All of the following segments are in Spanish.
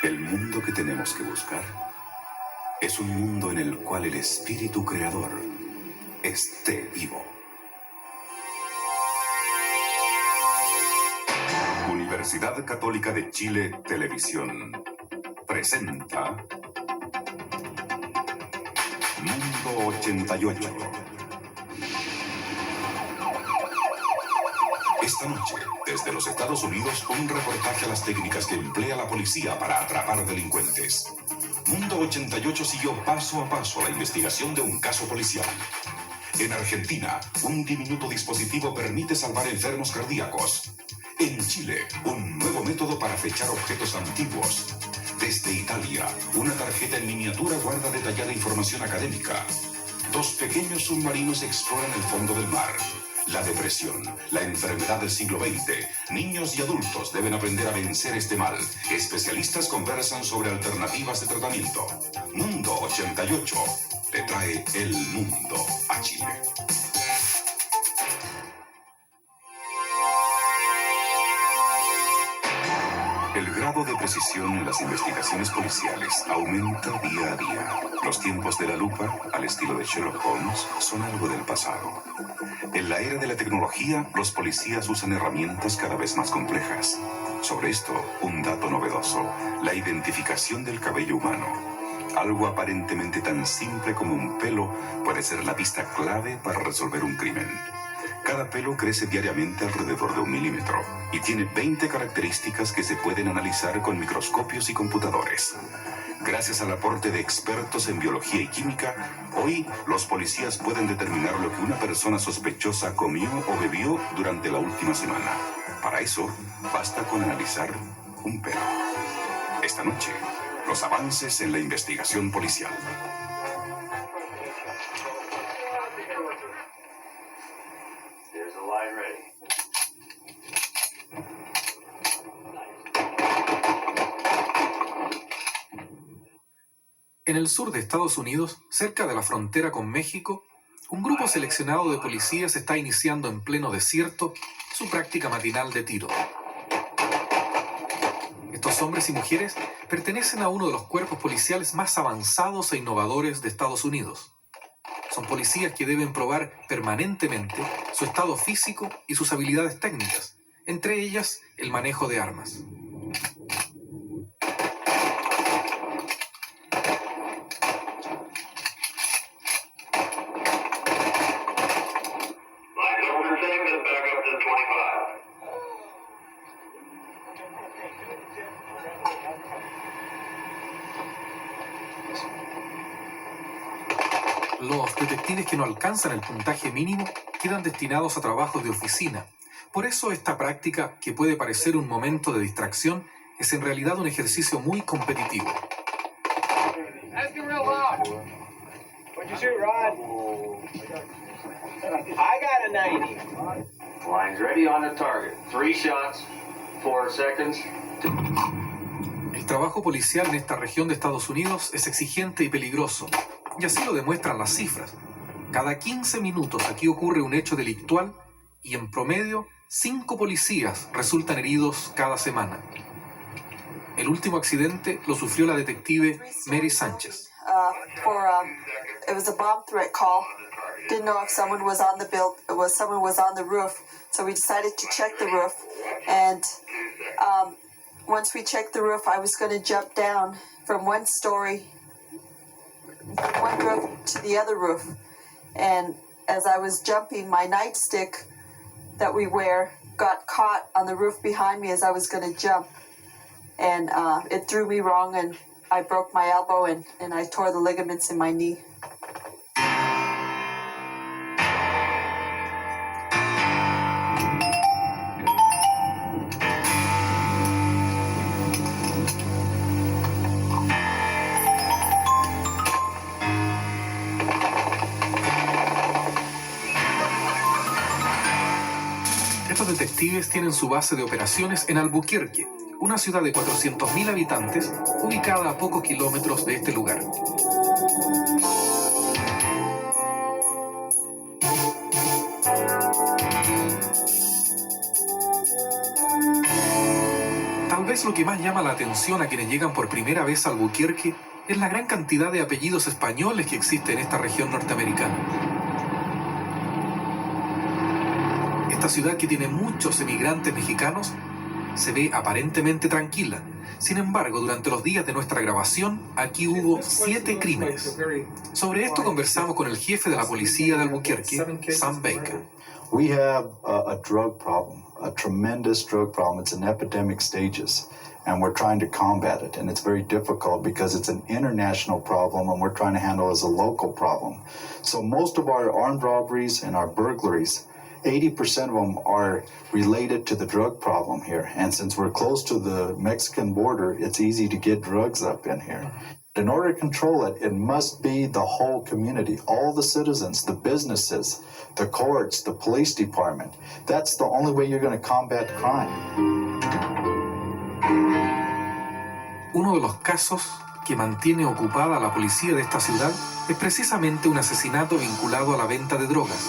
El mundo que tenemos que buscar es un mundo en el cual el espíritu creador esté vivo. Universidad Católica de Chile Televisión presenta Mundo 88. Esta noche, desde los Estados Unidos, un reportaje a las técnicas que emplea la policía para atrapar delincuentes. Mundo 88 siguió paso a paso la investigación de un caso policial. En Argentina, un diminuto dispositivo permite salvar enfermos cardíacos. En Chile, un nuevo método para fechar objetos antiguos. Desde Italia, una tarjeta en miniatura guarda detallada información académica. Dos pequeños submarinos exploran el fondo del mar. La depresión, la enfermedad del siglo XX. Niños y adultos deben aprender a vencer este mal. Especialistas conversan sobre alternativas de tratamiento. Mundo 88 le trae el mundo a Chile. El grado de precisión en las investigaciones policiales aumenta día a día. Los tiempos de la lupa, al estilo de Sherlock Holmes, son algo del pasado. En la era de la tecnología, los policías usan herramientas cada vez más complejas. Sobre esto, un dato novedoso: la identificación del cabello humano. Algo aparentemente tan simple como un pelo puede ser la pista clave para resolver un crimen. Cada pelo crece diariamente alrededor de 1 milímetro y tiene 20 características que se pueden analizar con microscopios y computadores. Gracias al aporte de expertos en biología y química, hoy los policías pueden determinar lo que una persona sospechosa comió o bebió durante la última semana. Para eso, basta con analizar un pelo. Esta noche, los avances en la investigación policial. En el sur de Estados Unidos, cerca de la frontera con México, un grupo seleccionado de policías está iniciando en pleno desierto su práctica matinal de tiro. Estos hombres y mujeres pertenecen a uno de los cuerpos policiales más avanzados e innovadores de Estados Unidos. Son policías que deben probar permanentemente su estado físico y sus habilidades técnicas, entre ellas el manejo de armas. Los detectives que no alcanzan el puntaje mínimo quedan destinados a trabajos de oficina. Por eso esta práctica, que puede parecer un momento de distracción, es en realidad un ejercicio muy competitivo. Ask him real loud. What'd you shoot, Rod? I got a 90. Lines ready on the target. 3 shots, 4 seconds. El trabajo policial en esta región de Estados Unidos es exigente y peligroso, y así lo demuestran las cifras. Cada 15 minutos aquí ocurre un hecho delictual y en promedio 5 policías resultan heridos cada semana. El último accidente lo sufrió la detective Mary Sánchez. It was a bomb threat call. Didn't know if someone was on the roof, so we decided to check the roof. And once we checked the roof, I was going to jump down from one story, from one roof to the other roof. And as I was jumping, my nightstick that we wear got caught on the roof behind me as I was going to jump. And it threw me wrong, and I broke my elbow, and I tore the ligaments in my knee. Estos detectives tienen su base de operaciones en Albuquerque, una ciudad de 400.000 habitantes ubicada a pocos kilómetros de este lugar. vez lo que más llama la atención a quienes llegan por primera vez a Albuquerque es la gran cantidad de apellidos españoles que existe en esta región norteamericana. Esta ciudad, que tiene muchos emigrantes mexicanos, se ve aparentemente tranquila. Sin embargo, durante los días de nuestra grabación, aquí hubo 7 crímenes. Sobre esto conversamos con el jefe de la policía de Albuquerque, Sam Baker. We have a drug problem, a tremendous drug problem. It's in epidemic stages, and we're trying to combat it. And it's very difficult because it's an international problem, and we're trying to handle it as a local problem. So most of our armed robberies and our burglaries, 80% of them are related to the drug problem here. And since we're close to the Mexican border, it's easy to get drugs up in here. In order to control it, it must be the whole community, all the citizens, the businesses, the courts, the police department. That's the only way you're going to combat crime. Uno de los casos que mantiene ocupada a la policía de esta ciudad es precisamente un asesinato vinculado a la venta de drogas.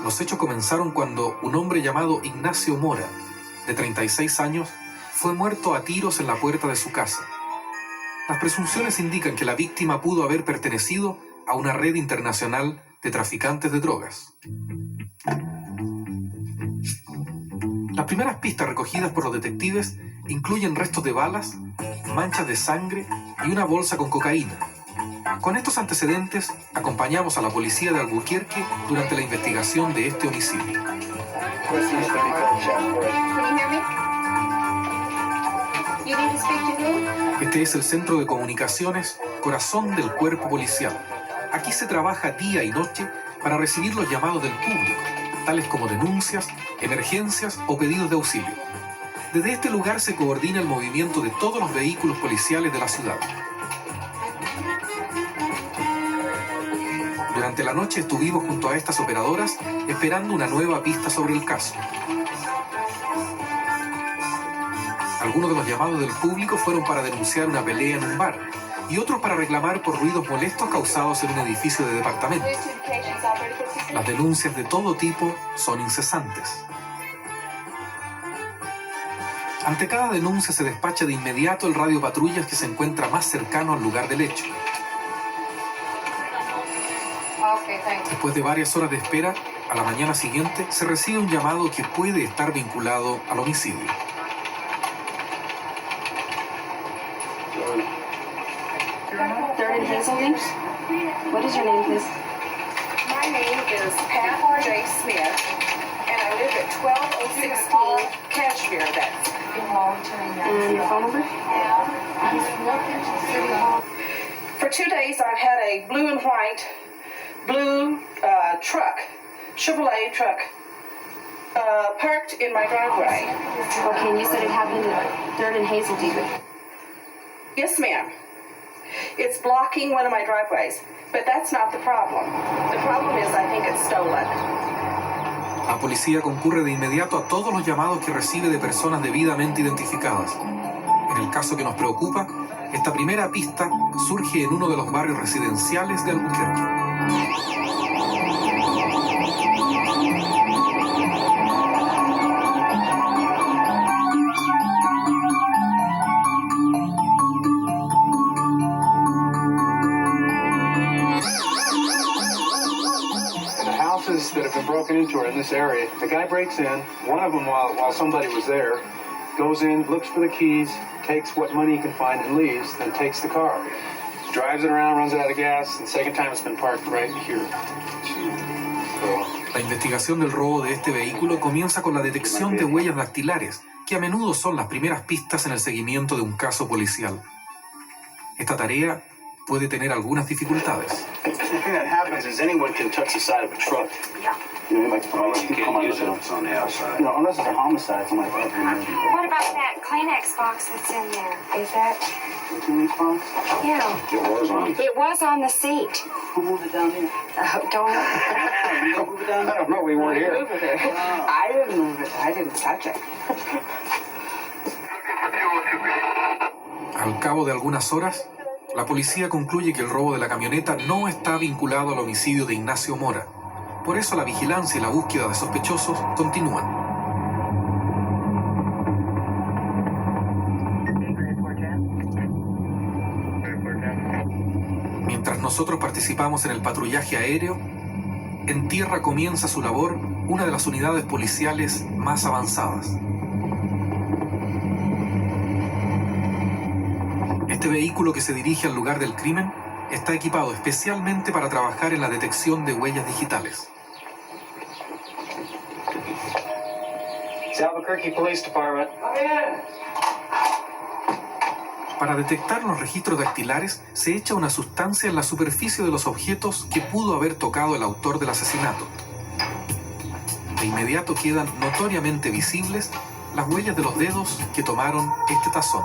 Los hechos comenzaron cuando un hombre llamado Ignacio Mora, de 36 años, fue muerto a tiros en la puerta de su casa. Las presunciones indican que la víctima pudo haber pertenecido a una red internacional de traficantes de drogas. Las primeras pistas recogidas por los detectives incluyen restos de balas, manchas de sangre y una bolsa con cocaína. Con estos antecedentes, acompañamos a la policía de Albuquerque durante la investigación de este homicidio. Este es el centro de comunicaciones, corazón del cuerpo policial. Aquí se trabaja día y noche para recibir los llamados del público, tales como denuncias, emergencias o pedidos de auxilio. Desde este lugar se coordina el movimiento de todos los vehículos policiales de la ciudad. Durante la noche estuvimos junto a estas operadoras esperando una nueva pista sobre el caso. Algunos de los llamados del público fueron para denunciar una pelea en un bar y otros para reclamar por ruidos molestos causados en un edificio de departamentos. Las denuncias de todo tipo son incesantes. Ante cada denuncia se despacha de inmediato el radio patrullas que se encuentra más cercano al lugar del hecho. Después de varias horas de espera, a la mañana siguiente se recibe un llamado que puede estar vinculado al homicidio. Third and Hazelden? What is your name, please? My name is Pat J. Smith, and I live at 12016 Cashmere. That's And your phone number? for 2 days. I've had a blue and white truck, Chevrolet truck, parked in my driveway. Okay, and you said it happened at 3rd and Hazelden. Yes, ma'am. It's blocking one of my driveways, but that's not the problem. The problem is I think it's stolen. La policía concurre de inmediato a todos los llamados que recibe de personas debidamente identificadas. En el caso que nos preocupa, esta primera pista surge en uno de los barrios residenciales de Albuquerque. That have been broken into are in this area. The guy breaks in, one of them while somebody was there, goes in, looks for the keys, takes what money he can find and leaves, then takes the car. Drives it around, runs it out of gas, and the second time it's been parked right here. La investigación del robo de este vehículo comienza con la detección de huellas dactilares, que a menudo son las primeras pistas en el seguimiento de un caso policial. Esta tarea puede tener algunas dificultades. The thing that happens is anyone can touch the side of a truck. Yeah. You know, like, you can't use it if it's on the outside. No, unless it's a homicide, something like that. What about that Kleenex box that's in there? Is that? The Kleenex box? Yeah. It was on the seat. Who moved it down here? Don't. I don't know, we weren't here. I didn't move it. I didn't touch it. Al cabo de algunas horas, la policía concluye que el robo de la camioneta no está vinculado al homicidio de Ignacio Mora. Por eso la vigilancia y la búsqueda de sospechosos continúan. nosotros participamos en el patrullaje aéreo, en tierra comienza su labor una de las unidades policiales más avanzadas. Este vehículo que se dirige al lugar del crimen está equipado especialmente para trabajar en la detección de huellas digitales. It's Albuquerque Police Department. Para detectar los registros dactilares, se echa una sustancia en la superficie de los objetos que pudo haber tocado el autor del asesinato. De inmediato quedan notoriamente visibles las huellas de los dedos que tomaron este tazón.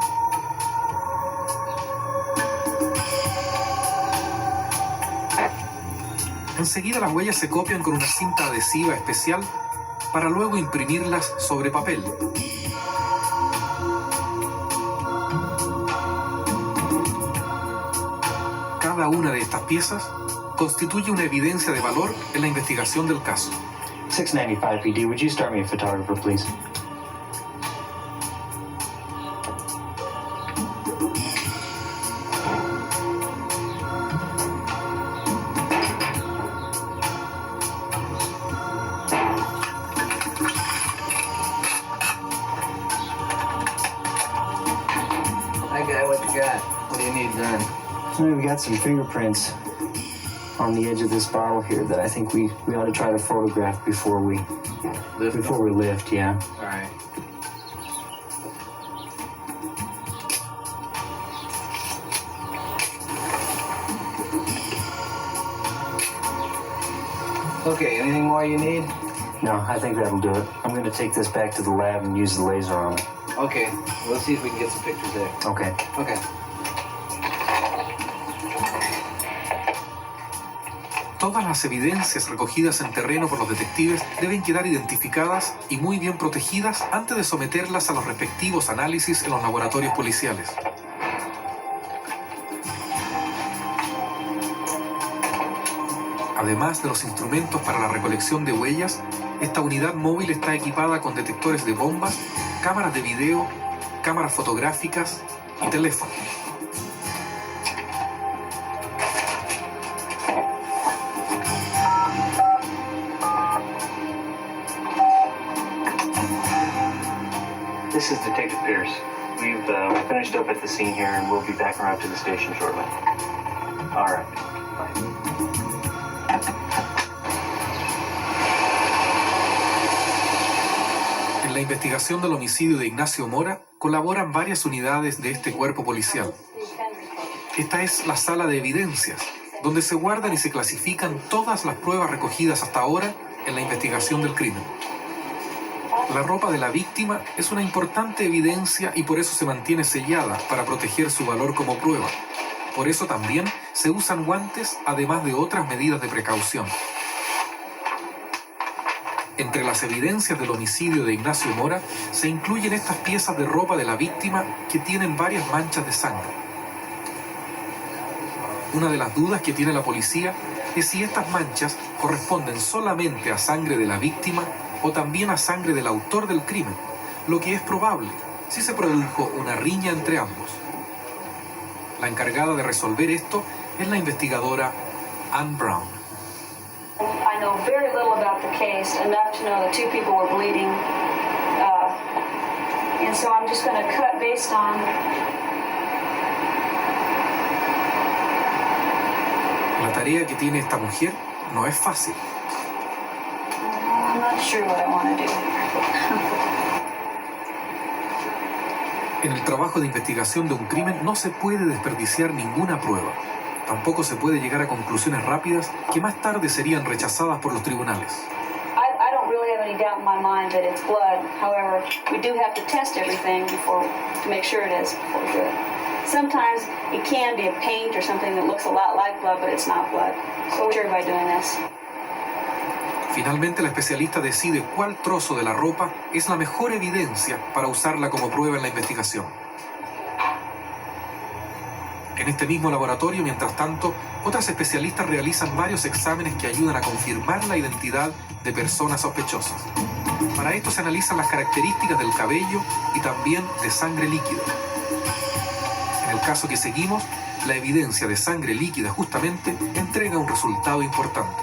Enseguida las huellas se copian con una cinta adhesiva especial para luego imprimirlas sobre papel. Cada una de estas piezas constituye una evidencia de valor en la investigación del caso. 695 PD, would you start me a photographer, please? Hi, guy, what you got? What do you need done? We got some fingerprints on the edge of this bottle here that I think we ought to try to photograph before we lift, yeah. All right. Okay, anything more you need? No, I think that'll do it. I'm going to take this back to the lab and use the laser on it. Okay, well, let's see if we can get some pictures there. Okay. Okay. Todas las evidencias recogidas en terreno por los detectives deben quedar identificadas y muy bien protegidas antes de someterlas a los respectivos análisis en los laboratorios policiales. Además de los instrumentos para la recolección de huellas, esta unidad móvil está equipada con detectores de bombas, cámaras de video, cámaras fotográficas y teléfono. This is Detective Pierce. We've finished up at the scene here and we'll be back around to the station shortly. All right. Bye. En la investigación del homicidio de Ignacio Mora colaboran varias unidades de este cuerpo policial. Esta es la sala de evidencias, donde se guardan y se clasifican todas las pruebas recogidas hasta ahora en la investigación del crimen. La ropa de la víctima es una importante evidencia y por eso se mantiene sellada para proteger su valor como prueba. Por eso también se usan guantes, además de otras medidas de precaución. Entre las evidencias del homicidio de Ignacio Mora se incluyen estas piezas de ropa de la víctima que tienen varias manchas de sangre. Una de las dudas que tiene la policía es si estas manchas corresponden solamente a sangre de la víctima o también a sangre del autor del crimen, lo que es probable si se produjo una riña entre ambos. La encargada de resolver esto es la investigadora Ann Brown. I know very little about the case, enough to know that two people were bleeding. And so I'm just going to cut based on... La tarea que tiene esta mujer no es fácil. I'm not sure what I want to do. En el trabajo de investigación de un crimen no se puede desperdiciar ninguna prueba. Tampoco se puede llegar a conclusiones rápidas que más tarde serían rechazadas por los tribunales. I don't really have any doubt in my mind that it's blood. However, we do have to test everything to make sure it is before we do it. Sometimes it can be a paint or something that looks a lot like blood, but it's not blood. So we're sure by doing this. Finalmente, la especialista decide cuál trozo de la ropa es la mejor evidencia para usarla como prueba en la investigación. En este mismo laboratorio, mientras tanto, otras especialistas realizan varios exámenes que ayudan a confirmar la identidad de personas sospechosas. Para esto se analizan las características del cabello y también de sangre líquida. En el caso que seguimos, la evidencia de sangre líquida justamente entrega un resultado importante.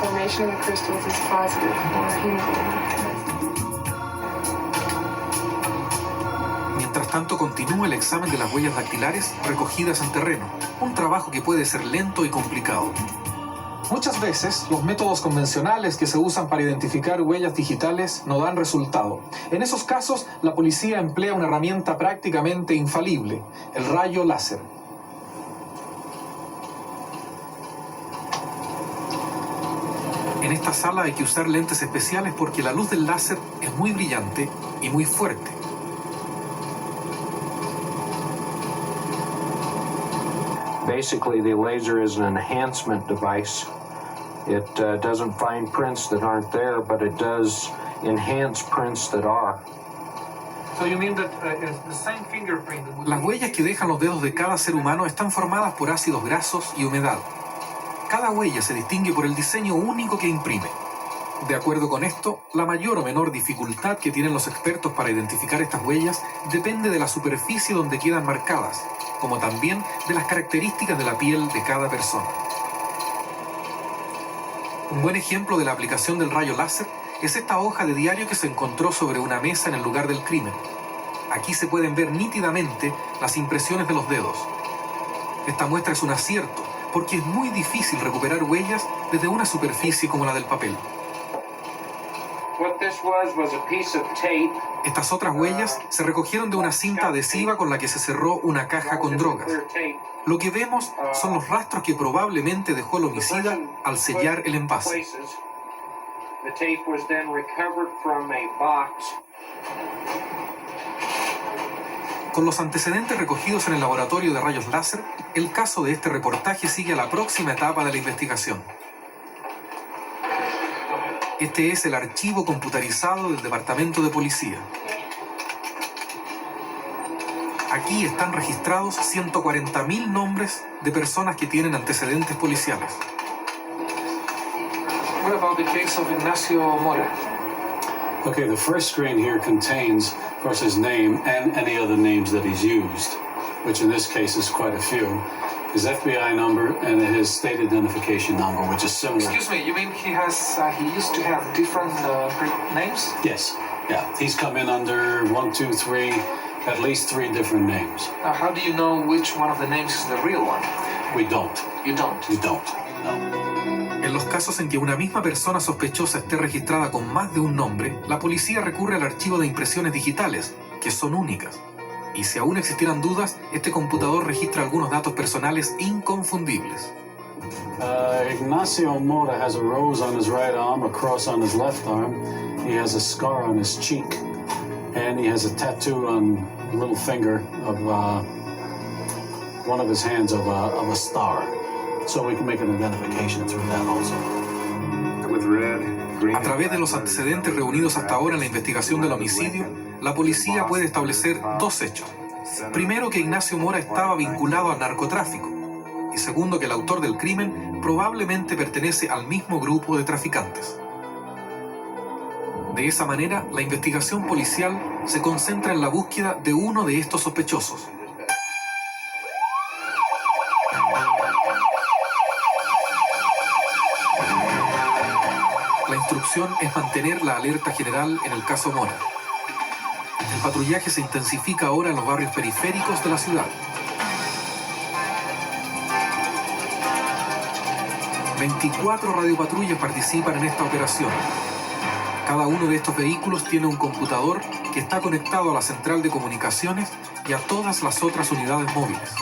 Formation of the crystals is positive for hemoglobin. Mientras tanto, continúa el examen de las huellas dactilares recogidas en terreno, un trabajo que puede ser lento y complicado. Muchas veces, los métodos convencionales que se usan para identificar huellas digitales no dan resultado. En esos casos, la policía emplea una herramienta prácticamente infalible, el rayo láser. En esta sala hay que usar lentes especiales porque la luz del láser es muy brillante y muy fuerte. Basically, the laser is an enhancement device. It doesn't find prints that aren't there, but it does enhance prints that are. Las huellas que dejan los dedos de cada ser humano están formadas por ácidos grasos y humedad. Cada huella se distingue por el diseño único que imprime. De acuerdo con esto, la mayor o menor dificultad que tienen los expertos para identificar estas huellas depende de la superficie donde quedan marcadas, como también de las características de la piel de cada persona. Un buen ejemplo de la aplicación del rayo láser es esta hoja de diario que se encontró sobre una mesa en el lugar del crimen. Aquí se pueden ver nítidamente las impresiones de los dedos. Esta muestra es un acierto, porque es muy difícil recuperar huellas desde una superficie como la del papel. Estas otras huellas se recogieron de una cinta adhesiva con la que se cerró una caja con drogas. Lo que vemos son los rastros que probablemente dejó el homicida al sellar el envase. Con los antecedentes recogidos en el laboratorio de rayos láser, el caso de este reportaje sigue a la próxima etapa de la investigación. Este es el archivo computarizado del Departamento de Policía. Aquí están registrados 140.000 nombres de personas que tienen antecedentes policiales. What about the case of Ignacio Mora? Okay, the first screen here contains, of course, his name and any other names that he's used, which in this case is quite a few. His FBI number and his state identification number, which is similar. Excuse me, you mean he used to have different names? Yes, yeah. He's come in under 1, 2, 3, at least 3 different names. Now, how do you know which one of the names is the real one? We don't. You don't? We don't, no. En los casos en que una misma persona sospechosa esté registrada con más de un nombre, la policía recurre al archivo de impresiones digitales, que son únicas. Y si aún existieran dudas, este computador registra algunos datos personales inconfundibles. Ignacio Mora has a rose on his right arm, a cross on his left arm. He has a scar on his cheek, and he has a tattoo on the little finger of one of his hands of a star. So we can make an identification through that also. A través de los antecedentes reunidos hasta ahora en la investigación del homicidio, la policía puede establecer 2 hechos. Primero, que Ignacio Mora estaba vinculado al narcotráfico. Y segundo, que el autor del crimen probablemente pertenece al mismo grupo de traficantes. De esa manera, la investigación policial se concentra en la búsqueda de uno de estos sospechosos. La instrucción es mantener la alerta general en el caso Mora. El patrullaje se intensifica ahora en los barrios periféricos de la ciudad. 24 radiopatrullas participan en esta operación. Cada uno de estos vehículos tiene un computador que está conectado a la central de comunicaciones y a todas las otras unidades móviles.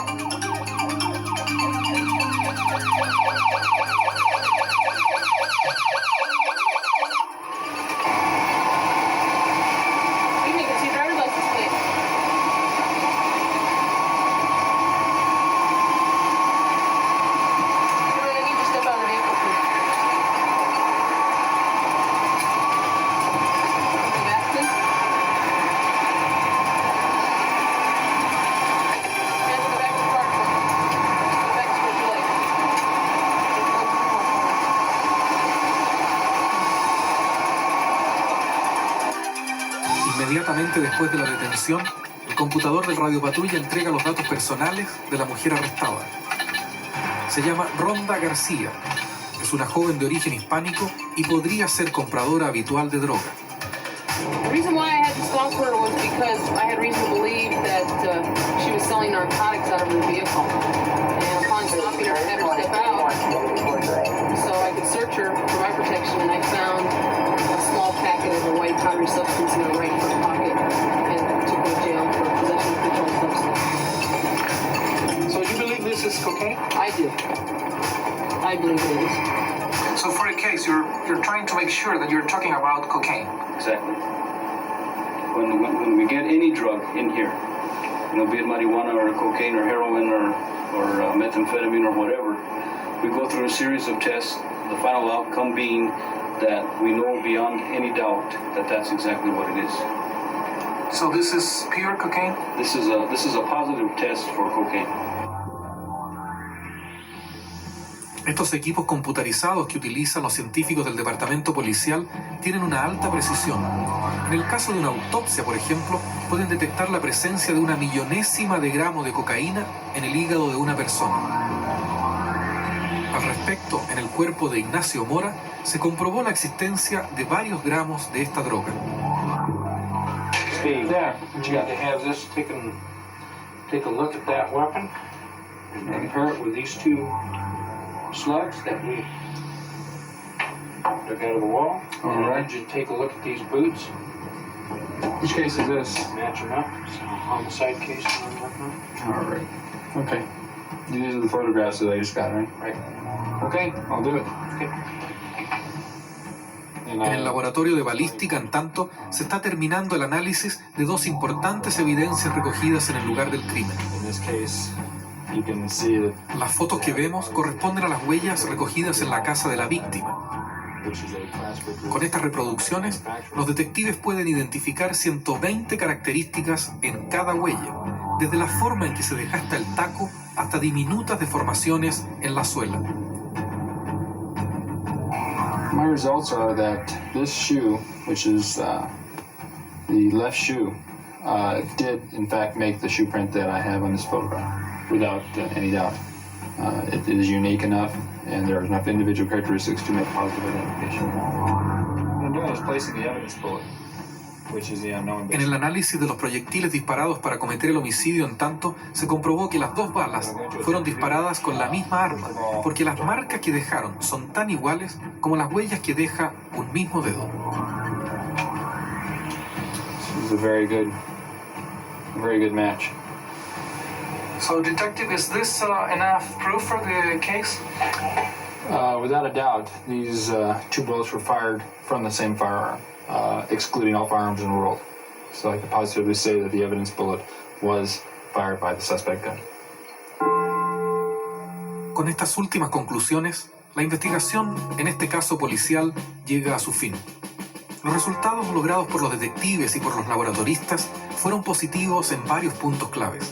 Inmediatamente después de la detención, el computador del radiopatrulla entrega los datos personales de la mujer arrestada. Se llama Rhonda García. Es una joven de origen hispánico y podría ser compradora habitual de droga. The reason why I had to stop her was because I had reason to believe that she was selling narcotics out of her vehicle. And upon stopping her, I had her step out so I could search her for my protection, and I found a small packet of a white powdery substance in her right front pocket and took her to jail for possession of controlled substance. So you believe this is cocaine? I do. I believe it is. So for a case, you're trying to make sure that you're talking about cocaine. Exactly. When we get any drug in here, be it marijuana or cocaine or heroin or methamphetamine or whatever, we go through a series of tests, the final outcome being that we know beyond any doubt that that's exactly what it is. So this is pure cocaine? This is a positive test for cocaine. Estos equipos computarizados que utilizan los científicos del departamento policial tienen una alta precisión. En el caso de una autopsia, por ejemplo, pueden detectar la presencia de una millonésima de gramo de cocaína en el hígado de una persona. Al respecto, en el cuerpo de Ignacio Mora se comprobó la existencia de varios gramos de esta droga. Steve, you got to have this take a look at that weapon and compare it with these two slugs that we took out of the wall. All and right. I need you to take a look at these boots. Which case is this? Match them up. It's a homicide case that I'm working on. All right. Okay. These are the photographs that I just got, right? Right. Okay, I'll do it. Okay. En el laboratorio de balística, en tanto, se está terminando el análisis de dos importantes evidencias recogidas en el lugar del crimen. In this case, you can see that Las fotos que vemos corresponden a las huellas recogidas en la casa de la víctima. Con estas reproducciones, los detectives pueden identificar 120 características en cada huella, desde la forma en que se desgasta el taco hasta diminutas deformaciones en la suela. my results are that this shoe, which is the left shoe, did in fact make the shoe print that I have on this photograph, without any doubt. It is unique enough, and there are enough individual characteristics to make positive identification. What I'm doing is placing the evidence bullet, which is the unknown. En el análisis de los proyectiles disparados para cometer el homicidio, en tanto, se comprobó que las dos balas fueron disparadas con la misma arma, porque las marcas que dejaron son tan iguales como las huellas que deja un mismo dedo. This is a very good match. So, Detective, is this enough proof for the case? Without a doubt, these two bullets were fired from the same firearm, excluding all firearms in the world. So I can positively say that the evidence bullet was fired by the suspect gun. Con estas últimas conclusiones, la investigación, en este caso policial, llega a su fin. Los resultados logrados por los detectives y por los laboratoristas fueron positivos en varios puntos claves.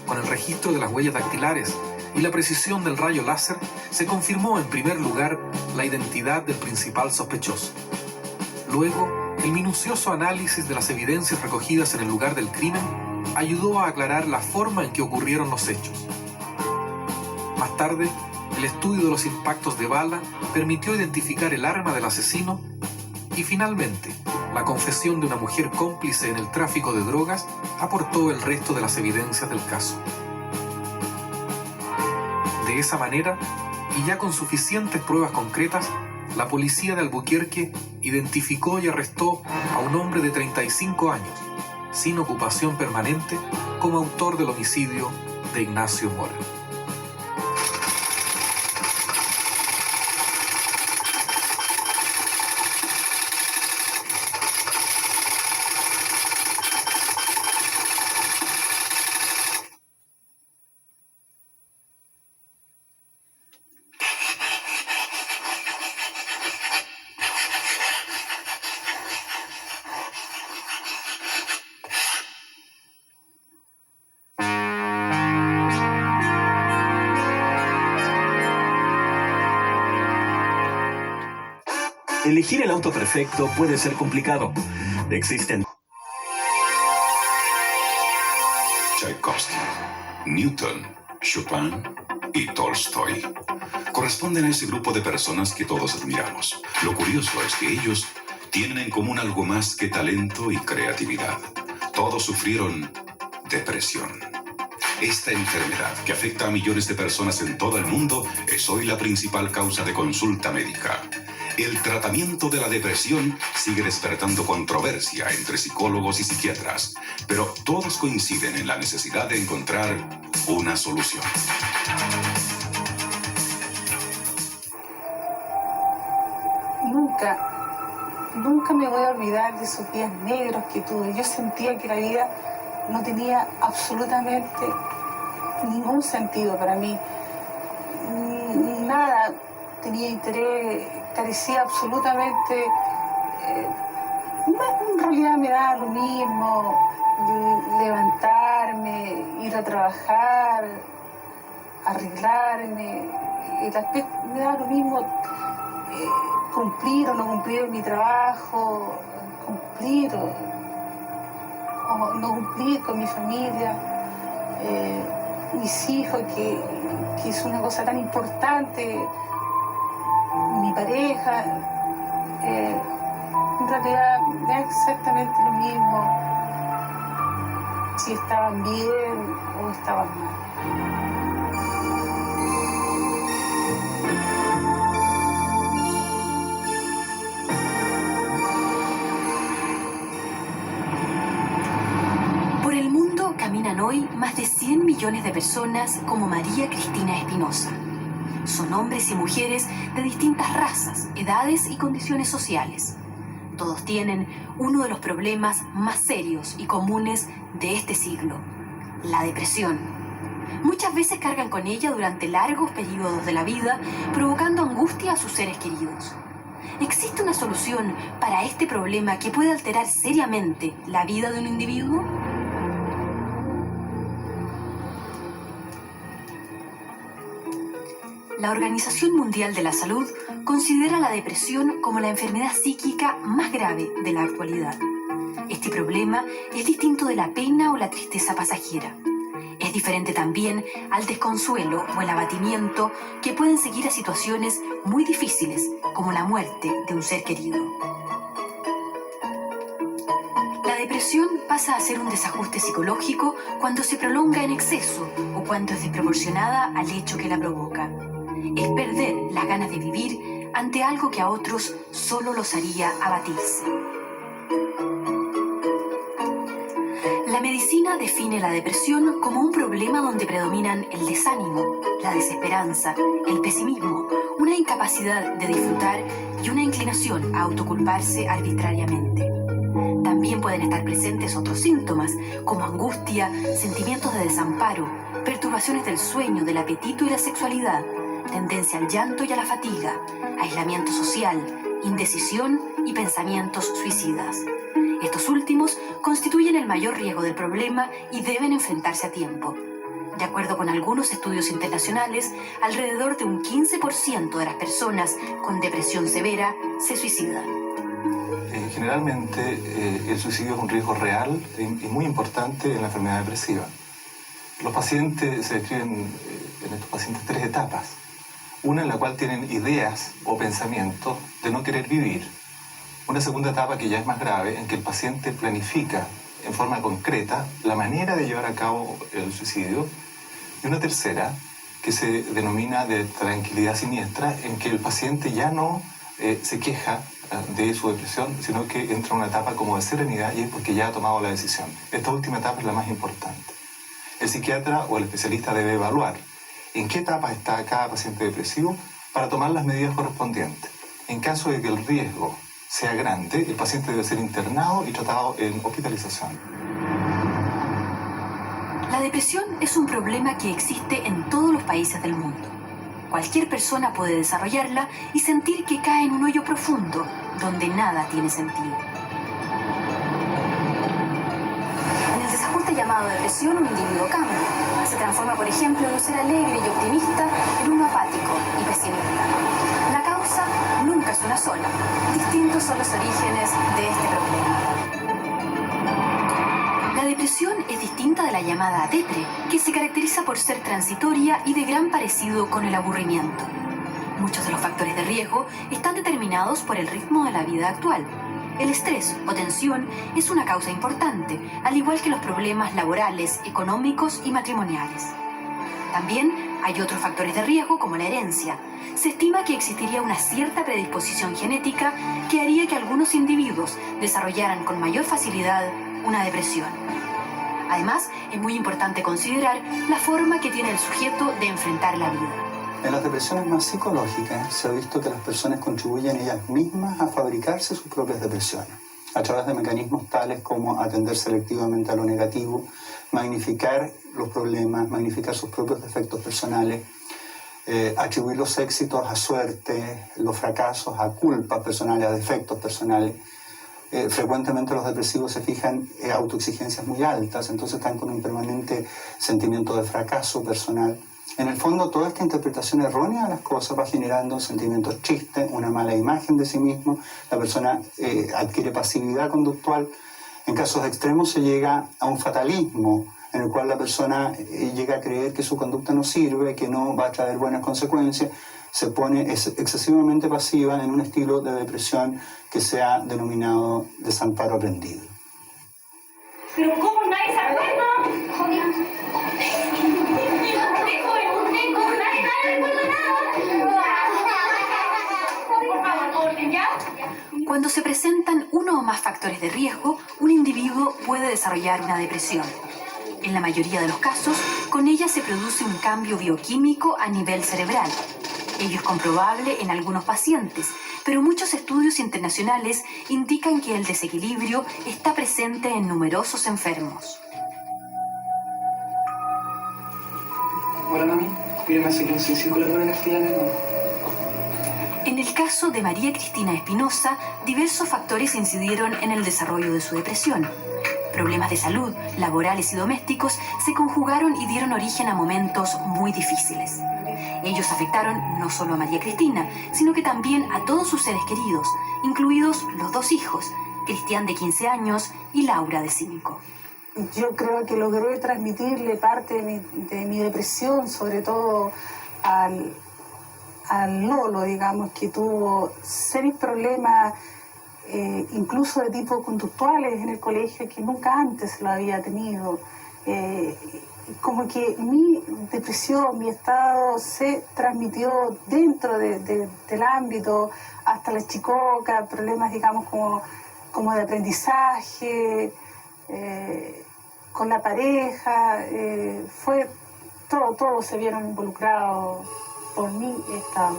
Con el registro de las huellas dactilares y la precisión del rayo láser, se confirmó en primer lugar la identidad del principal sospechoso. Luego, el minucioso análisis de las evidencias recogidas en el lugar del crimen ayudó a aclarar la forma en que ocurrieron los hechos. Más tarde, el estudio de los impactos de bala permitió identificar el arma del asesino y finalmente, la confesión de una mujer cómplice en el tráfico de drogas aportó el resto de las evidencias del caso. De esa manera, y ya con suficientes pruebas concretas, la policía de Albuquerque identificó y arrestó a un hombre de 35 años, sin ocupación permanente, como autor del homicidio de Ignacio Mora. Elegir el auto perfecto puede ser complicado. Existen Tchaikovsky, Newton, Chopin y Tolstoy. Corresponden a ese grupo de personas que todos admiramos. Lo curioso es que ellos tienen en común algo más que talento y creatividad. Todos sufrieron depresión. Esta enfermedad, que afecta a millones de personas en todo el mundo, es hoy la principal causa de consulta médica. El tratamiento de la depresión sigue despertando controversia entre psicólogos y psiquiatras, pero todos coinciden en la necesidad de encontrar una solución. Nunca me voy a olvidar de esos días negros que tuve. Yo sentía que la vida no tenía absolutamente ningún sentido para mí. Nada tenía interés, carecía absolutamente. En realidad me daba lo mismo levantarme, ir a trabajar, arreglarme. Me daba lo mismo cumplir o no cumplir mi trabajo, cumplir o no cumplir con mi familia, mis hijos, que es una cosa tan importante, mi pareja. En realidad me da exactamente lo mismo si estaban bien o estaban mal. Por el mundo caminan hoy más de 100 millones de personas como María Cristina Espinosa. Son hombres y mujeres de distintas razas, edades y condiciones sociales. Todos tienen uno de los problemas más serios y comunes de este siglo, la depresión. Muchas veces cargan con ella durante largos periodos de la vida, provocando angustia a sus seres queridos. ¿Existe una solución para este problema que puede alterar seriamente la vida de un individuo? La Organización Mundial de la Salud considera la depresión como la enfermedad psíquica más grave de la actualidad. Este problema es distinto de la pena o la tristeza pasajera. Es diferente también al desconsuelo o el abatimiento que pueden seguir a situaciones muy difíciles, como la muerte de un ser querido. La depresión pasa a ser un desajuste psicológico cuando se prolonga en exceso o cuando es desproporcionada al hecho que la provoca. Es perder las ganas de vivir ante algo que a otros solo los haría abatirse. La medicina define la depresión como un problema donde predominan el desánimo, la desesperanza, el pesimismo, una incapacidad de disfrutar y una inclinación a autoculparse arbitrariamente. También pueden estar presentes otros síntomas como angustia, sentimientos de desamparo, perturbaciones del sueño, del apetito y la sexualidad, tendencia al llanto y a la fatiga, aislamiento social, indecisión y pensamientos suicidas. Estos últimos constituyen el mayor riesgo del problema y deben enfrentarse a tiempo. De acuerdo con algunos estudios internacionales, alrededor de un 15% de las personas con depresión severa se suicidan. Generalmente el suicidio es un riesgo real y muy importante en la enfermedad depresiva. Los pacientes se describen en estos pacientes 3 etapas. Una en la cual tienen ideas o pensamientos de no querer vivir. Una segunda etapa que ya es más grave, en que el paciente planifica en forma concreta la manera de llevar a cabo el suicidio. Y una tercera, que se denomina de tranquilidad siniestra, en que el paciente ya no se queja de su depresión, sino que entra en una etapa como de serenidad y es porque ya ha tomado la decisión. Esta última etapa es la más importante. El psiquiatra o el especialista debe evaluar en qué etapa está cada paciente depresivo para tomar las medidas correspondientes. En caso de que el riesgo sea grande, el paciente debe ser internado y tratado en hospitalización. La depresión es un problema que existe en todos los países del mundo. Cualquier persona puede desarrollarla y sentir que cae en un hoyo profundo donde nada tiene sentido. En el desajuste llamado depresión, un individuo cambia. Se transforma, por ejemplo, de un ser alegre y optimista en uno apático y pesimista. La causa nunca es una sola. Distintos son los orígenes de este problema. distinta de la llamada depre, que se caracteriza por ser transitoria y de gran parecido con el aburrimiento. Muchos de los factores de riesgo están determinados por el ritmo de la vida actual. El estrés o tensión es una causa importante, al igual que los problemas laborales, económicos y matrimoniales. También hay otros factores de riesgo como la herencia. Se estima que existiría una cierta predisposición genética que haría que algunos individuos desarrollaran con mayor facilidad una depresión. Además, es muy importante considerar la forma que tiene el sujeto de enfrentar la vida. En las depresiones más psicológicas se ha visto que las personas contribuyen ellas mismas a fabricarse sus propias depresiones, a través de mecanismos tales como atender selectivamente a lo negativo, magnificar los problemas, magnificar sus propios defectos personales, atribuir los éxitos a suerte, los fracasos a culpas personales, a defectos personales. Frecuentemente los depresivos se fijan autoexigencias muy altas, entonces están con un permanente sentimiento de fracaso personal. En el fondo, toda esta interpretación errónea de las cosas va generando sentimientos tristes, una mala imagen de sí mismo, la persona adquiere pasividad conductual. En casos extremos se llega a un fatalismo, en el cual la persona llega a creer que su conducta no sirve, que no va a traer buenas consecuencias, se pone excesivamente pasiva en un estilo de depresión que se ha denominado desamparo aprendido. ¿Pero cómo nadie se acuerda? Cuando se presentan uno o más factores de riesgo, un individuo puede desarrollar una depresión. En la mayoría de los casos, con ella se produce un cambio bioquímico a nivel cerebral. Ello es comprobable en algunos pacientes, pero muchos estudios internacionales indican que el desequilibrio está presente en numerosos enfermos. Hola, mami. Mírame hace 15 circulatura castellana, ¿no? En el caso de María Cristina Espinosa, diversos factores incidieron en el desarrollo de su depresión. Problemas de salud, laborales y domésticos se conjugaron y dieron origen a momentos muy difíciles. Ellos afectaron no solo a María Cristina, sino que también a todos sus seres queridos, incluidos los dos hijos, Cristian de 15 años y Laura de 5. Yo creo que logré transmitirle parte de mi depresión, sobre todo al Lolo, digamos, que tuvo serios problemas, incluso de tipo conductuales en el colegio, que nunca antes lo había tenido. Como que mi depresión, mi estado se transmitió dentro del ámbito, hasta la chicoca, problemas, digamos, como de aprendizaje, con la pareja, todos se vieron involucrados por mi estado.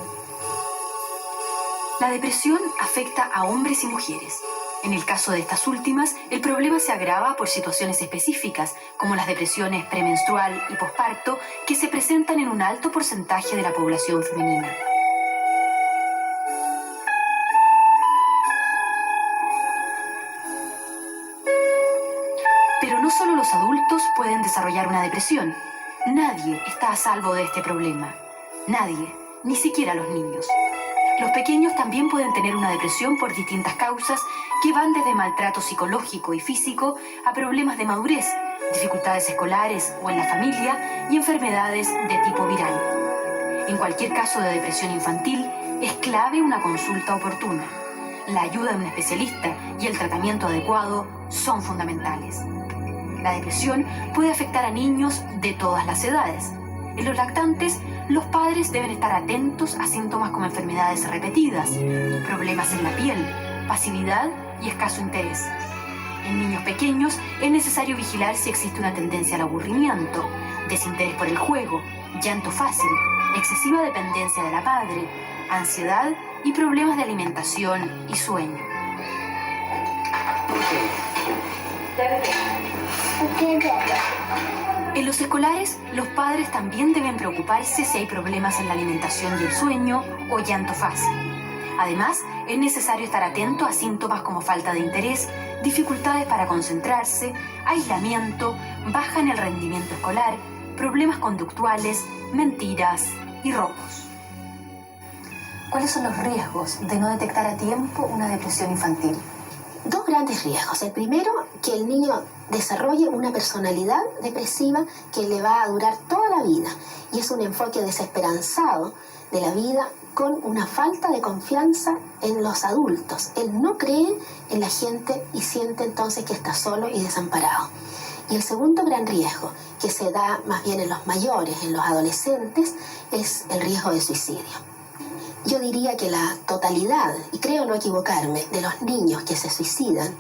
La depresión afecta a hombres y mujeres. En el caso de estas últimas, el problema se agrava por situaciones específicas, como las depresiones premenstrual y posparto, que se presentan en un alto porcentaje de la población femenina. Pero no solo los adultos pueden desarrollar una depresión. Nadie está a salvo de este problema. Nadie, ni siquiera los niños. Los pequeños también pueden tener una depresión por distintas causas que van desde maltrato psicológico y físico a problemas de madurez, dificultades escolares o en la familia y enfermedades de tipo viral. En cualquier caso de depresión infantil, es clave una consulta oportuna. La ayuda de un especialista y el tratamiento adecuado son fundamentales. La depresión puede afectar a niños de todas las edades. En los lactantes, los padres deben estar atentos a síntomas como enfermedades repetidas, problemas en la piel, pasividad y escaso interés. En niños pequeños es necesario vigilar si existe una tendencia al aburrimiento, desinterés por el juego, llanto fácil, excesiva dependencia de la madre, ansiedad y problemas de alimentación y sueño. En los escolares, los padres también deben preocuparse si hay problemas en la alimentación y el sueño o llanto fácil. Además, es necesario estar atento a síntomas como falta de interés, dificultades para concentrarse, aislamiento, baja en el rendimiento escolar, problemas conductuales, mentiras y robos. ¿Cuáles son los riesgos de no detectar a tiempo una depresión infantil? dos grandes riesgos. El primero, que el niño desarrolle una personalidad depresiva que le va a durar toda la vida. Y es un enfoque desesperanzado de la vida con una falta de confianza en los adultos. Él no cree en la gente y siente entonces que está solo y desamparado. Y el segundo gran riesgo, que se da más bien en los mayores, en los adolescentes, es el riesgo de suicidio. Yo diría que la totalidad, y creo no equivocarme, de los niños que se suicidan,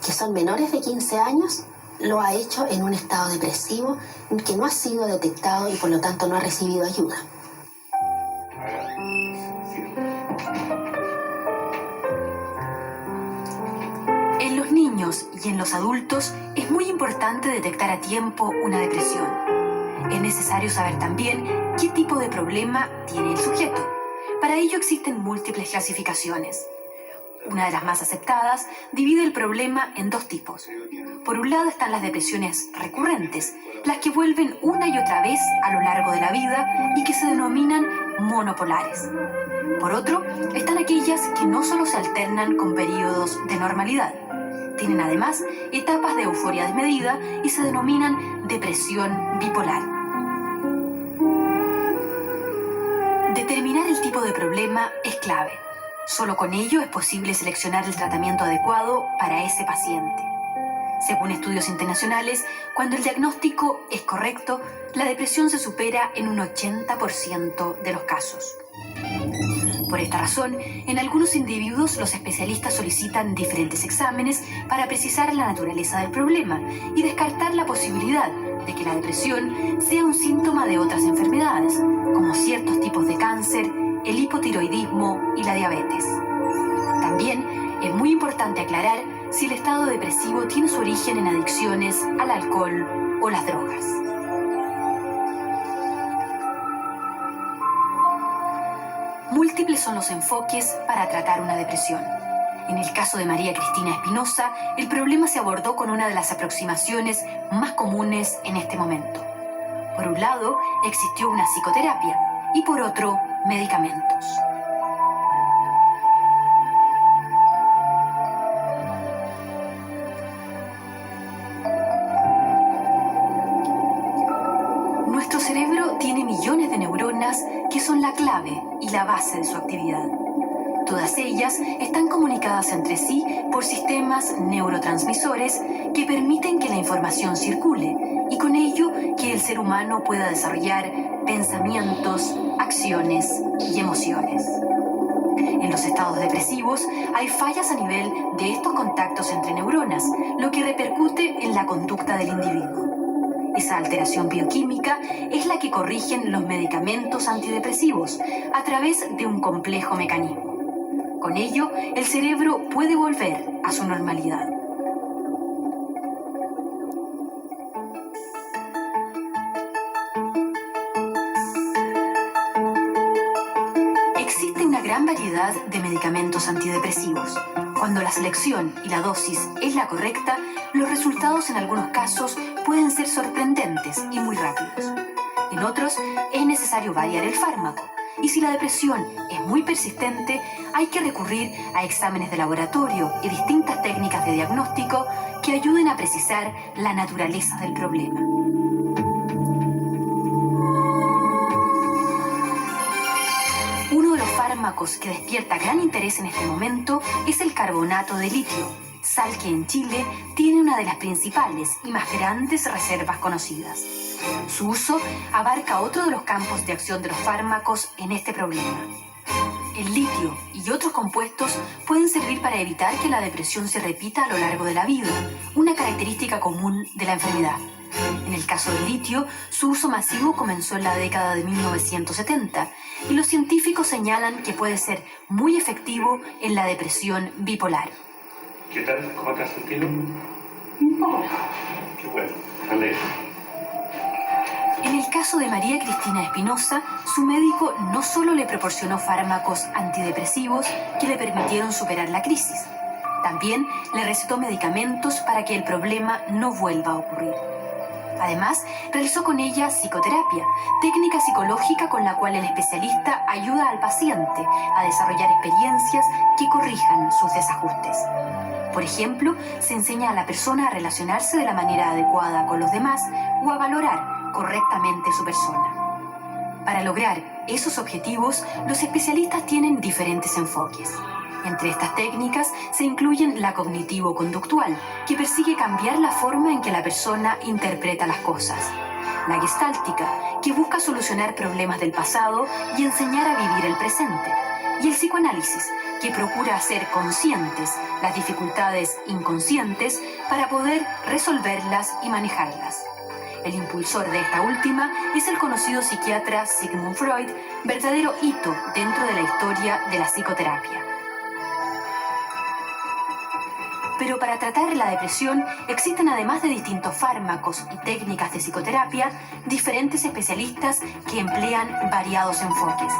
que son menores de 15 años, lo ha hecho en un estado depresivo que no ha sido detectado y por lo tanto no ha recibido ayuda. En los niños y en los adultos es muy importante detectar a tiempo una depresión. Es necesario saber también qué tipo de problema tiene el sujeto. Para ello existen múltiples clasificaciones. Una de las más aceptadas divide el problema en dos tipos. Por un lado están las depresiones recurrentes, las que vuelven una y otra vez a lo largo de la vida y que se denominan monopolares. Por otro, están aquellas que no solo se alternan con periodos de normalidad, tienen además etapas de euforia desmedida y se denominan depresión bipolar. Determinar el tipo de problema es clave. Solo con ello es posible seleccionar el tratamiento adecuado para ese paciente. Según estudios internacionales, cuando el diagnóstico es correcto, la depresión se supera en un 80% de los casos. Por esta razón, en algunos individuos los especialistas solicitan diferentes exámenes para precisar la naturaleza del problema y descartar la posibilidad de que la depresión sea un síntoma de otras enfermedades, como ciertos tipos de cáncer, el hipotiroidismo y la diabetes. También es muy importante aclarar si el estado depresivo tiene su origen en adicciones al alcohol o las drogas. Múltiples son los enfoques para tratar una depresión. En el caso de María Cristina Espinosa, el problema se abordó con una de las aproximaciones más comunes en este momento. Por un lado, existió una psicoterapia y por otro, medicamentos. Nuestro cerebro tiene millones de neuronas que son la clave y la base de su actividad. Todas ellas están comunicadas entre sí por sistemas neurotransmisores que permiten que la información circule y con ello que el ser humano pueda desarrollar pensamientos, acciones y emociones. En los estados depresivos hay fallas a nivel de estos contactos entre neuronas, lo que repercute en la conducta del individuo. Esa alteración bioquímica es la que corrigen los medicamentos antidepresivos a través de un complejo mecanismo. Con ello, el cerebro puede volver a su normalidad. Existe una gran variedad de medicamentos antidepresivos. Cuando la selección y la dosis es la correcta, los resultados en algunos casos pueden ser sorprendentes y muy rápidos. En otros, es necesario variar el fármaco. Y si la depresión es muy persistente, hay que recurrir a exámenes de laboratorio y distintas técnicas de diagnóstico que ayuden a precisar la naturaleza del problema. Uno de los fármacos que despierta gran interés en este momento es el carbonato de litio, sal que en Chile tiene una de las principales y más grandes reservas conocidas. Su uso abarca otro de los campos de acción de los fármacos en este problema. El litio y otros compuestos pueden servir para evitar que la depresión se repita a lo largo de la vida, una característica común de la enfermedad. En el caso del litio, su uso masivo comenzó en la década de 1970 y los científicos señalan que puede ser muy efectivo en la depresión bipolar. ¿Qué tal? ¿Cómo te has sentido? Un poco. Qué bueno, alegre. En el caso de María Cristina Espinosa, su médico no solo le proporcionó fármacos antidepresivos que le permitieron superar la crisis, también le recetó medicamentos para que el problema no vuelva a ocurrir. Además, realizó con ella psicoterapia, técnica psicológica con la cual el especialista ayuda al paciente a desarrollar experiencias que corrijan sus desajustes. Por ejemplo, se enseña a la persona a relacionarse de la manera adecuada con los demás o a valorar correctamente su persona. Para lograr esos objetivos, los especialistas tienen diferentes enfoques. Entre estas técnicas se incluyen la cognitivo-conductual, que persigue cambiar la forma en que la persona interpreta las cosas. La gestáltica, que busca solucionar problemas del pasado y enseñar a vivir el presente. Y el psicoanálisis, que procura hacer conscientes las dificultades inconscientes para poder resolverlas y manejarlas. El impulsor de esta última es el conocido psiquiatra Sigmund Freud, verdadero hito dentro de la historia de la psicoterapia. Pero para tratar la depresión existen, además de distintos fármacos y técnicas de psicoterapia, diferentes especialistas que emplean variados enfoques.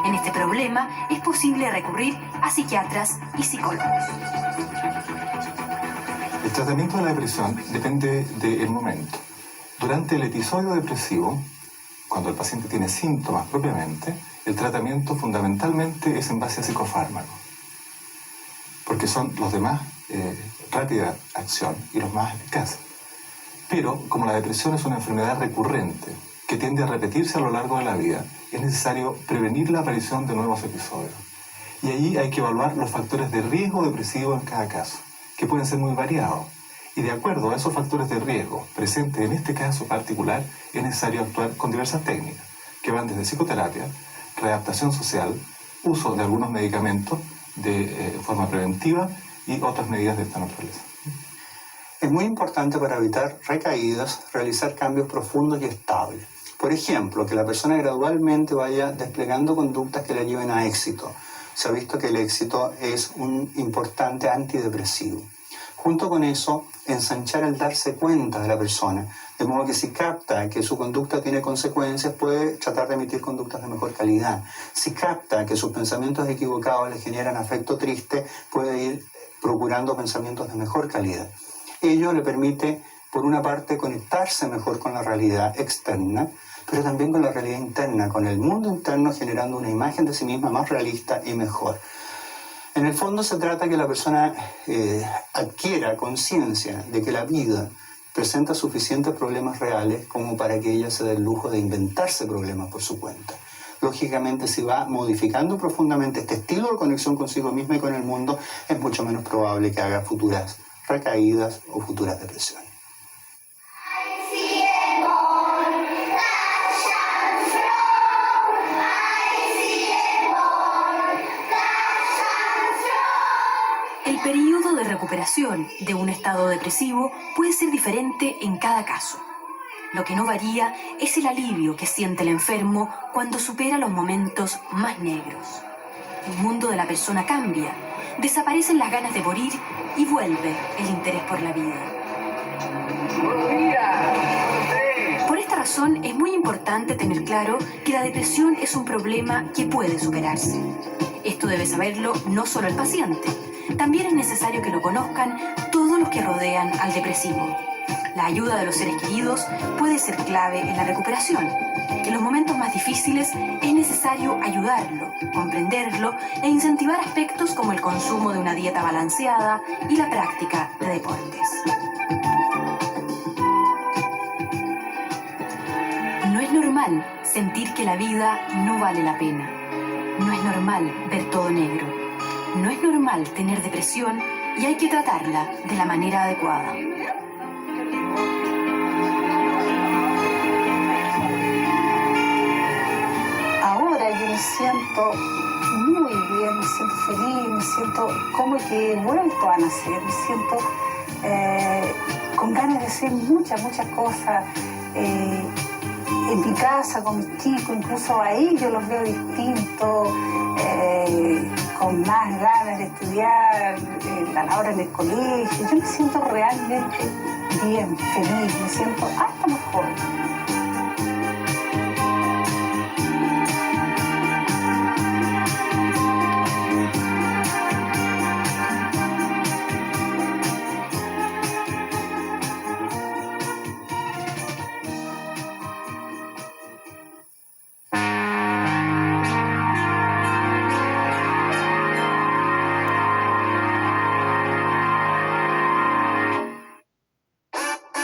En este problema es posible recurrir a psiquiatras y psicólogos. El tratamiento de la depresión depende del momento. Durante el episodio depresivo, cuando el paciente tiene síntomas propiamente, el tratamiento fundamentalmente es en base a psicofármacos, porque son los de más rápida acción y los más eficaces. Pero como la depresión es una enfermedad recurrente que tiende a repetirse a lo largo de la vida, es necesario prevenir la aparición de nuevos episodios. Y allí hay que evaluar los factores de riesgo depresivo en cada caso, que pueden ser muy variados. Y de acuerdo a esos factores de riesgo presentes en este caso particular, es necesario actuar con diversas técnicas, que van desde psicoterapia, readaptación social, uso de algunos medicamentos de forma preventiva y otras medidas de esta naturaleza. Es muy importante para evitar recaídas realizar cambios profundos y estables. Por ejemplo, que la persona gradualmente vaya desplegando conductas que la lleven a éxito. Se ha visto que el éxito es un importante antidepresivo. Junto con eso, ensanchar el darse cuenta de la persona, de modo que si capta que su conducta tiene consecuencias, puede tratar de emitir conductas de mejor calidad. Si capta que sus pensamientos equivocados le generan afecto triste, puede ir procurando pensamientos de mejor calidad. Ello le permite, por una parte, conectarse mejor con la realidad externa, pero también con la realidad interna, con el mundo interno, generando una imagen de sí misma más realista y mejor. En el fondo se trata de que la persona adquiera conciencia de que la vida presenta suficientes problemas reales como para que ella se dé el lujo de inventarse problemas por su cuenta. Lógicamente, si va modificando profundamente este estilo de conexión consigo misma y con el mundo, es mucho menos probable que haga futuras recaídas o futuras depresiones. El periodo de recuperación de un estado depresivo puede ser diferente en cada caso. Lo que no varía es el alivio que siente el enfermo cuando supera los momentos más negros. El mundo de la persona cambia, desaparecen las ganas de morir y vuelve el interés por la vida. Por esta razón es muy importante tener claro que la depresión es un problema que puede superarse. Esto debe saberlo no solo el paciente, también es necesario que lo conozcan todos los que rodean al depresivo. La ayuda de los seres queridos puede ser clave en la recuperación. En los momentos más difíciles es necesario ayudarlo, comprenderlo e incentivar aspectos como el consumo de una dieta balanceada y la práctica de deportes. No es normal sentir que la vida no vale la pena. No es normal ver todo negro. No es normal tener depresión y hay que tratarla de la manera adecuada. Ahora yo me siento muy bien, me siento feliz, me siento como que he vuelto a nacer, me siento con ganas de hacer muchas cosas. En mi casa, con mis chicos, incluso a ellos los veo distintos, con más ganas de estudiar, a la hora en el colegio. Yo me siento realmente bien, feliz, me siento hasta mejor.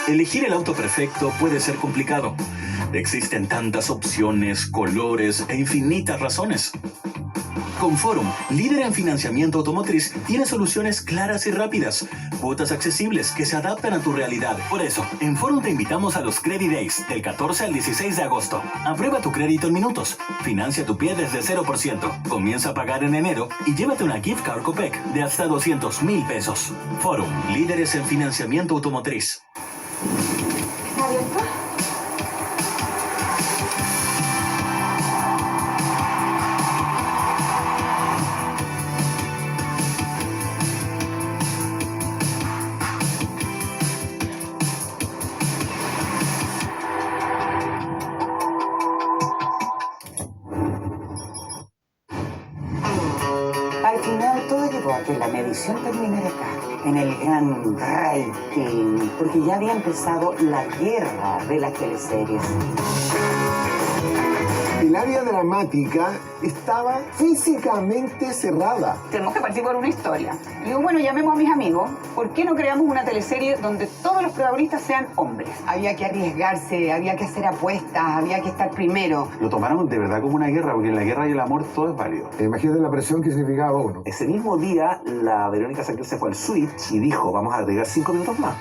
Elegir el auto perfecto puede ser complicado. Existen tantas opciones, colores e infinitas razones. Con Forum, líder en financiamiento automotriz, tiene soluciones claras y rápidas, cuotas accesibles que se adaptan a tu realidad. Por eso, en Forum te invitamos a los Credit Days del 14 al 16 de agosto. Aprueba tu crédito en minutos, financia tu pie desde 0%, comienza a pagar en enero y llévate una gift card Copec de hasta 200,000 pesos. Forum, líderes en financiamiento automotriz. ¿Abierto? Al final todo llevó a que la medición terminara acá, en el gran Reiki, porque ya había empezado la guerra de las teleseries. El área dramática estaba físicamente cerrada. Tenemos que partir por una historia. Y digo, bueno, llamemos a mis amigos. ¿Por qué no creamos una teleserie donde todos los protagonistas sean hombres? Había que arriesgarse, había que hacer apuestas, había que estar primero. Lo tomaron de verdad como una guerra, porque en la guerra y el amor todo es válido. Imagínate la presión que significaba uno. Ese mismo día, la Verónica Saquel se fue al switch y dijo, vamos a agregar 5 minutos más.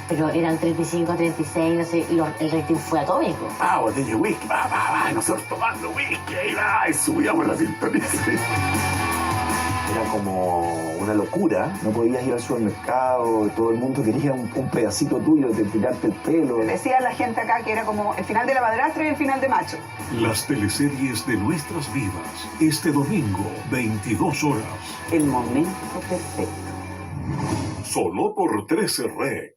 Pero eran 35, 36, no sé, y el rating fue atómico. Botella de whisky, nosotros tomando whisky, y subíamos la sintonía. Era como una locura. No podías ir al supermercado, todo el mundo quería un pedacito tuyo de tirarte el pelo. Decía la gente acá que era como el final de La Madrastra y el final de Macho. Las teleseries de nuestras vidas. Este domingo, 22 horas. El momento perfecto. Solo por 13 Rec.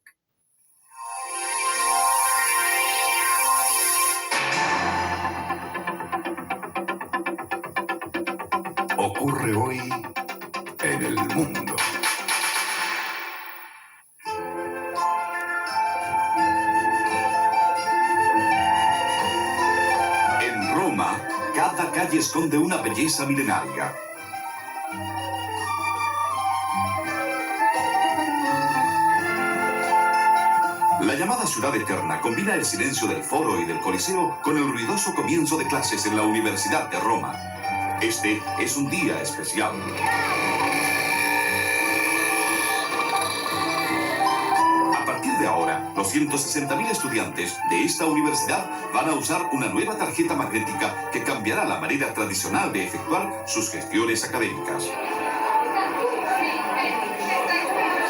Ocurre hoy en el mundo. En Roma, cada calle esconde una belleza milenaria. La llamada Ciudad Eterna combina el silencio del Foro y del Coliseo con el ruidoso comienzo de clases en la Universidad de Roma. Este es un día especial. A partir de ahora, los 160.000 estudiantes de esta universidad van a usar una nueva tarjeta magnética que cambiará la manera tradicional de efectuar sus gestiones académicas.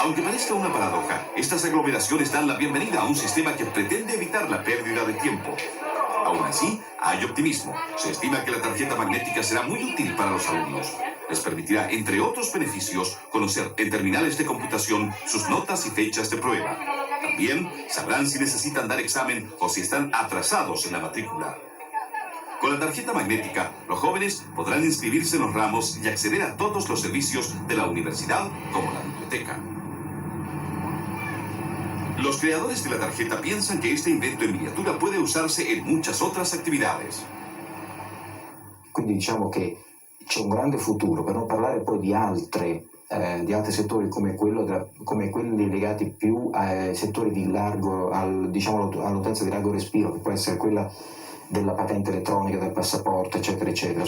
Aunque parezca una paradoja, estas aglomeraciones dan la bienvenida a un sistema que pretende evitar la pérdida de tiempo. Aún así, hay optimismo. Se estima que la tarjeta magnética será muy útil para los alumnos. Les permitirá, entre otros beneficios, conocer en terminales de computación sus notas y fechas de prueba. También sabrán si necesitan dar examen o si están atrasados en la matrícula. Con la tarjeta magnética, los jóvenes podrán inscribirse en los ramos y acceder a todos los servicios de la universidad, como la biblioteca. Los creadores de la tarjeta piensan que este invento en miniatura puede usarse en muchas otras attivitades. Quindi diciamo che c'è un grande futuro, per non parlare poi di altri settori come quelli legati più ai settori di largo, all'utenza di largo respiro, che può essere quella della patente elettronica, del pasaporte, eccetera, eccetera.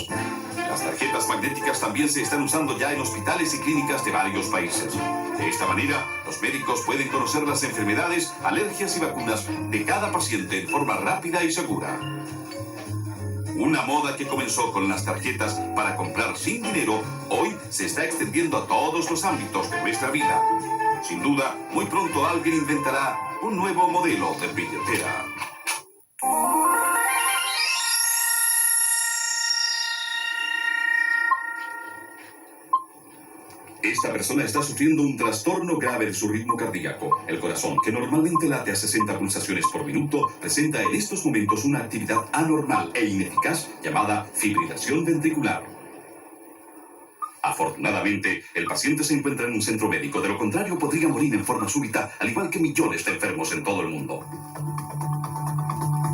Las tarjetas magnéticas también se están usando ya en hospitales y clínicas de varios países. De esta manera, los médicos pueden conocer las enfermedades, alergias y vacunas de cada paciente en forma rápida y segura. Una moda que comenzó con las tarjetas para comprar sin dinero, hoy se está extendiendo a todos los ámbitos de nuestra vida. Sin duda, muy pronto alguien inventará un nuevo modelo de billetera. Esta persona está sufriendo un trastorno grave de su ritmo cardíaco. El corazón, que normalmente late a 60 pulsaciones por minuto, presenta en estos momentos una actividad anormal e ineficaz llamada fibrilación ventricular. Afortunadamente, el paciente se encuentra en un centro médico, de lo contrario podría morir en forma súbita, al igual que millones de enfermos en todo el mundo.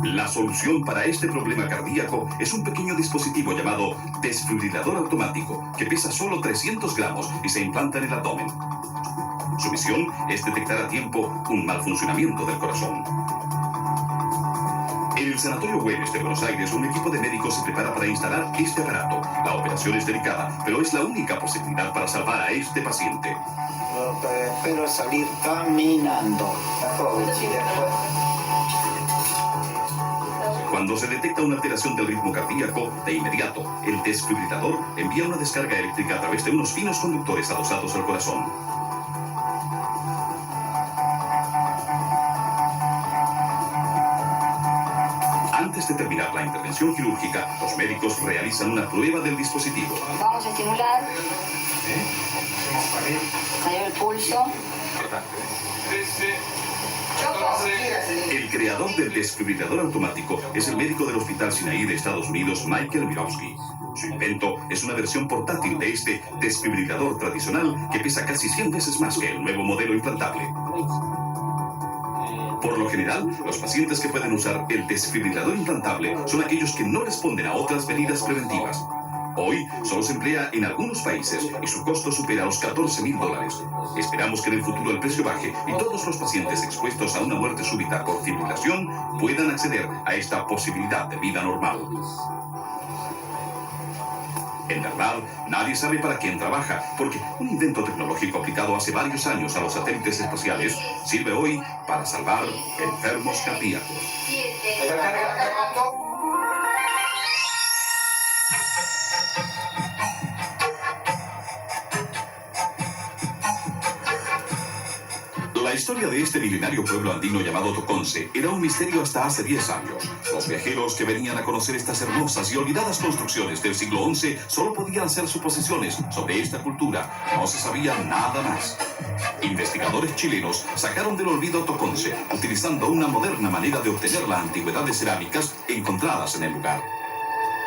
La solución para este problema cardíaco es un pequeño dispositivo llamado desfibrilador automático, que pesa solo 300 gramos y se implanta en el abdomen. Su misión es detectar a tiempo un mal funcionamiento del corazón. En el Sanatorio Güemes de Buenos Aires, un equipo de médicos se prepara para instalar este aparato. La operación es delicada, pero es la única posibilidad para salvar a este paciente. Espero salir caminando. Cuando se detecta una alteración del ritmo cardíaco, de inmediato, el desfibrilador envía una descarga eléctrica a través de unos finos conductores adosados al corazón. Antes de terminar la intervención quirúrgica, los médicos realizan una prueba del dispositivo. Vamos a estimular. Salió el pulso. El creador del desfibrilador automático es el médico del Hospital Sinaí de Estados Unidos, Michael Mirowski. Su invento es una versión portátil de este desfibrilador tradicional que pesa casi 100 veces más que el nuevo modelo implantable. Por lo general, los pacientes que pueden usar el desfibrilador implantable son aquellos que no responden a otras medidas preventivas. Hoy solo se emplea en algunos países y su costo supera los $14.000. Esperamos que en el futuro el precio baje y todos los pacientes expuestos a una muerte súbita por fibrilación puedan acceder a esta posibilidad de vida normal. En verdad, nadie sabe para quién trabaja, porque un invento tecnológico aplicado hace varios años a los satélites espaciales sirve hoy para salvar enfermos cardíacos. La historia de este milenario pueblo andino llamado Toconce era un misterio hasta hace 10 años. Los viajeros que venían a conocer estas hermosas y olvidadas construcciones del siglo XI solo podían hacer suposiciones sobre esta cultura. No se sabía nada más. Investigadores chilenos sacaron del olvido a Toconce, utilizando una moderna manera de obtener la antigüedad de cerámicas encontradas en el lugar.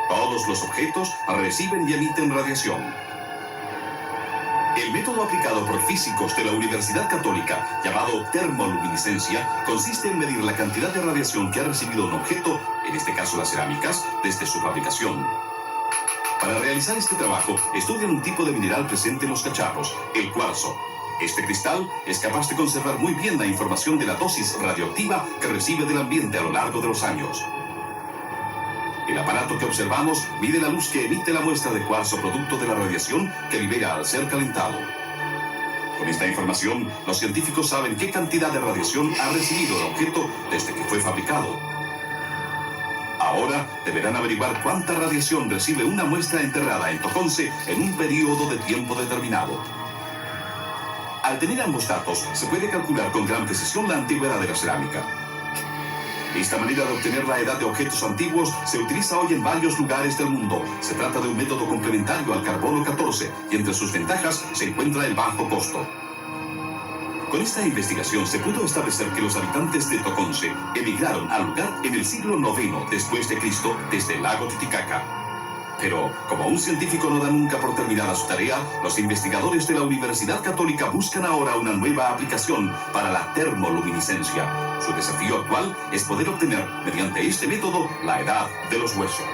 Todos los objetos reciben y emiten radiación. El método aplicado por físicos de la Universidad Católica, llamado termoluminiscencia, consiste en medir la cantidad de radiación que ha recibido un objeto, en este caso las cerámicas, desde su fabricación. Para realizar este trabajo, estudian un tipo de mineral presente en los cacharros, el cuarzo. Este cristal es capaz de conservar muy bien la información de la dosis radioactiva que recibe del ambiente a lo largo de los años. El aparato que observamos mide la luz que emite la muestra de cuarzo producto de la radiación que libera al ser calentado. Con esta información, los científicos saben qué cantidad de radiación ha recibido el objeto desde que fue fabricado. Ahora deberán averiguar cuánta radiación recibe una muestra enterrada en Toconce en un periodo de tiempo determinado. Al tener ambos datos, se puede calcular con gran precisión la antigüedad de la cerámica. Esta manera de obtener la edad de objetos antiguos se utiliza hoy en varios lugares del mundo. Se trata de un método complementario al carbono 14 y entre sus ventajas se encuentra el bajo costo. Con esta investigación se pudo establecer que los habitantes de Toconce emigraron al lugar en el siglo IX después de Cristo desde el lago Titicaca. Pero, como un científico no da nunca por terminada su tarea, los investigadores de la Universidad Católica buscan ahora una nueva aplicación para la termoluminiscencia. Su desafío actual es poder obtener, mediante este método, la edad de los huesos.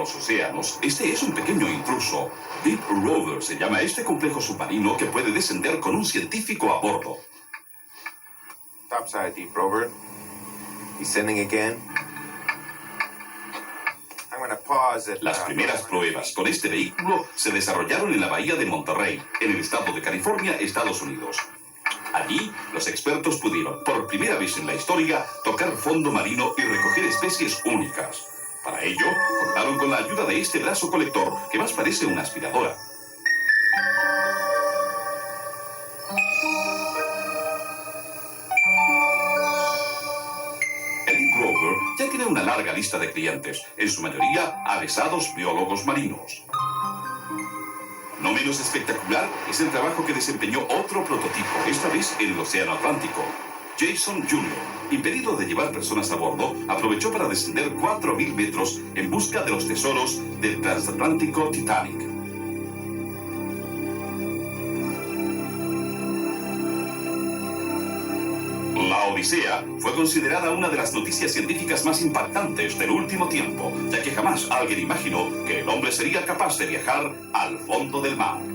Océanos, este es un pequeño intruso. Deep Rover se llama este complejo submarino que puede descender con un científico a bordo. Topside, Deep Rover. Descending again. I'm gonna pause at, Las primeras pruebas con este vehículo se desarrollaron en la bahía de Monterrey, en el estado de California, Estados Unidos. Allí, los expertos pudieron, por primera vez en la historia, tocar fondo marino y recoger especies únicas. Para ello, contaron con la ayuda de este brazo colector, que más parece una aspiradora. El Deep Rover ya tiene una larga lista de clientes, en su mayoría avesados biólogos marinos. No menos espectacular es el trabajo que desempeñó otro prototipo, esta vez en el Océano Atlántico. Jason Jr., impedido de llevar personas a bordo, aprovechó para descender 4.000 metros en busca de los tesoros del transatlántico Titanic. La Odisea fue considerada una de las noticias científicas más impactantes del último tiempo, ya que jamás alguien imaginó que el hombre sería capaz de viajar al fondo del mar.